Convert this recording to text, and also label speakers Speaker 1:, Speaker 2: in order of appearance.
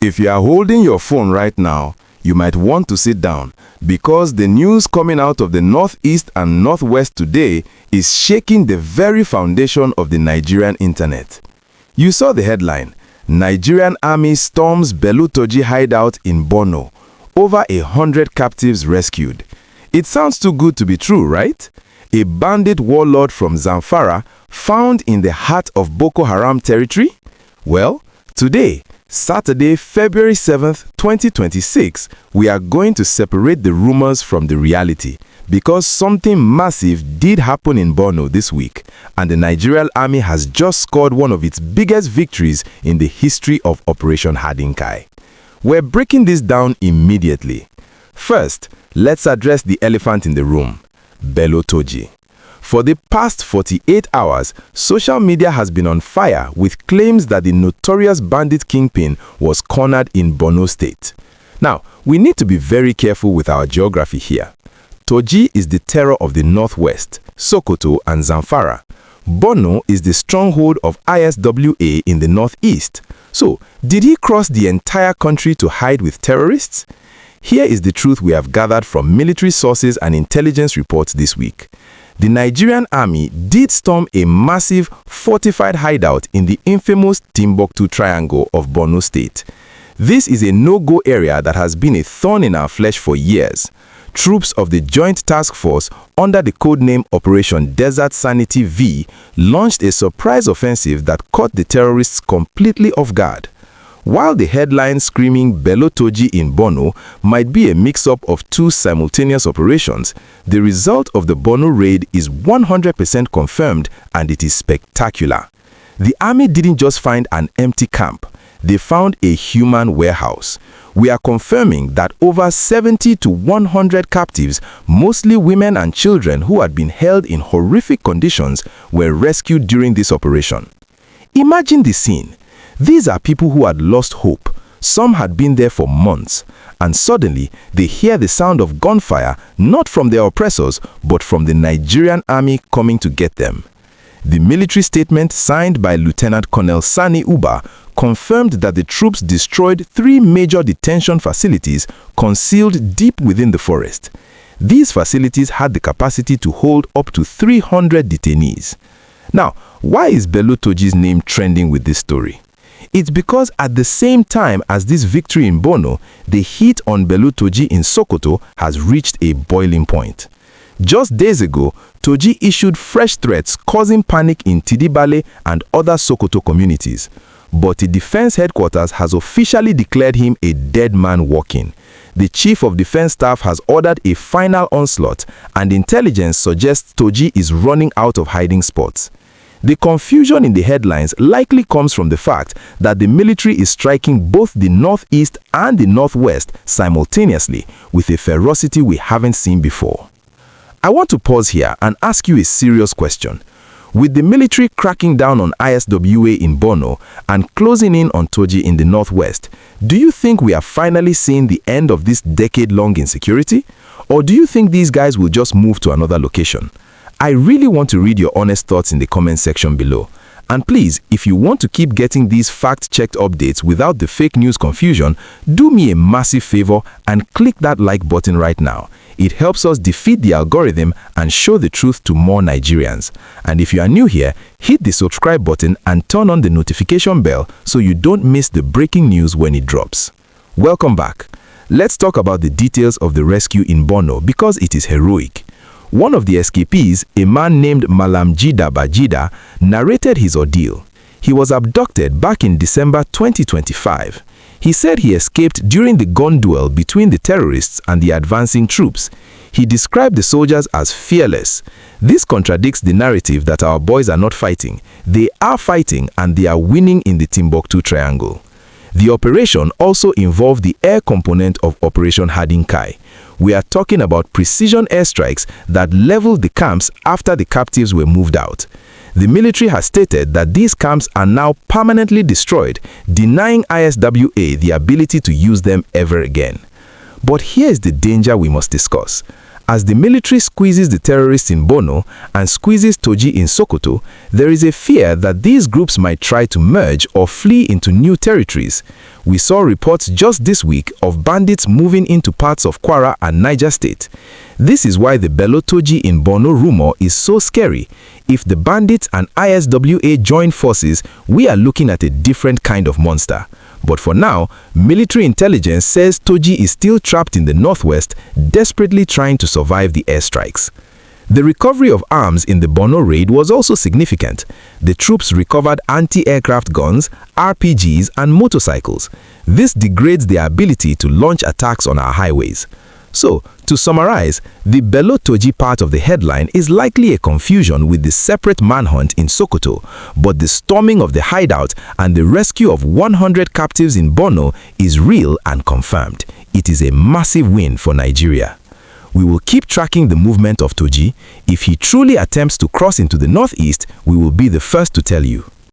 Speaker 1: If you are holding your phone right now, you might want to sit down because the news coming out of the northeast and northwest today is shaking the very foundation of the Nigerian internet. You saw the headline, Nigerian Army storms Bello Toji hideout in Borno, over 100 captives rescued. It sounds too good to be true, right? A bandit warlord from Zamfara found in the heart of Boko Haram territory? Well, today, Saturday, February 7th, 2026, we are going to separate the rumors from the reality because something massive did happen in Borno this week, and the Nigerian Army has just scored one of its biggest victories in the history of Operation Hadin Kai. We're breaking this down immediately. First, let's address the elephant in the room, Bello Toji. For the past 48 hours, social media has been on fire with claims that the notorious bandit kingpin was cornered in Borno State. Now, we need to be very careful with our geography here. Toji is the terror of the northwest, Sokoto and Zamfara. Bono is the stronghold of ISWA in the northeast. So, did he cross the entire country to hide with terrorists? Here is the truth we have gathered from military sources and intelligence reports this week. The Nigerian Army did storm a massive fortified hideout in the infamous Timbuktu Triangle of Borno State. This is a no-go area that has been a thorn in our flesh for years. Troops of the Joint Task Force under the codename Operation Desert Sanity V launched a surprise offensive that caught the terrorists completely off guard. While the headline screaming Bello Toji in Bono might be a mix-up of two simultaneous operations, the result of the Bono raid is 100% confirmed and it is spectacular. The army didn't just find an empty camp, they found a human warehouse. We are confirming that over 70 to 100 captives, mostly women and children who had been held in horrific conditions, were rescued during this operation. Imagine the scene. These are people who had lost hope. Some had been there for months, and suddenly they hear the sound of gunfire not from their oppressors, but from the Nigerian Army coming to get them. The military statement signed by Lieutenant Colonel Sani Uba confirmed that the troops destroyed 3 major detention facilities concealed deep within the forest. These facilities had the capacity to hold up to 300 detainees. Now, why is Bello Toji's name trending with this story? It's because at the same time as this victory in Bono, the heat on Bello Toji in Sokoto has reached a boiling point. Just days ago, Toji issued fresh threats causing panic in Tidibale and other Sokoto communities. But the defense headquarters has officially declared him a dead man walking. The Chief of Defense Staff has ordered a final onslaught, and intelligence suggests Toji is running out of hiding spots. The confusion in the headlines likely comes from the fact that the military is striking both the northeast and the northwest simultaneously with a ferocity we haven't seen before. I want to pause here and ask you a serious question. With the military cracking down on ISWA in Bono and closing in on Toji in the northwest, do you think we are finally seeing the end of this decade-long insecurity? Or do you think these guys will just move to another location? I really want to read your honest thoughts in the comment section below. And please, if you want to keep getting these fact-checked updates without the fake news confusion, do me a massive favor and click that like button right now. It helps us defeat the algorithm and show the truth to more Nigerians. And if you are new here, hit the subscribe button and turn on the notification bell so you don't miss the breaking news when it drops. Welcome back. Let's talk about the details of the rescue in Bono because it is heroic. One of the escapees, a man named Malamjida Bajida, narrated his ordeal. He was abducted back in December 2025. He said he escaped during the gun duel between the terrorists and the advancing troops. He described the soldiers as fearless. This contradicts the narrative that our boys are not fighting. They are fighting and they are winning in the Timbuktu Triangle. The operation also involved the air component of Operation Hadin Kai. We are talking about precision airstrikes that leveled the camps after the captives were moved out. The military has stated that these camps are now permanently destroyed, denying ISWA the ability to use them ever again. But here is the danger we must discuss. As the military squeezes the terrorists in Bono and squeezes Toji in Sokoto, there is a fear that these groups might try to merge or flee into new territories. We saw reports just this week of bandits moving into parts of Kwara and Niger State. This is why the Bello Toji in Borno rumor is so scary. If the bandits and ISWA join forces, we are looking at a different kind of monster. But for now, military intelligence says Toji is still trapped in the northwest, desperately trying to survive the airstrikes. The recovery of arms in the Bono raid was also significant. The troops recovered anti-aircraft guns, RPGs, and motorcycles. This degrades their ability to launch attacks on our highways. So, to summarize, the Bello Toji part of the headline is likely a confusion with the separate manhunt in Sokoto, but the storming of the hideout and the rescue of 100 captives in Bono is real and confirmed. It is a massive win for Nigeria. We will keep tracking the movement of Toji. If he truly attempts to cross into the northeast, we will be the first to tell you.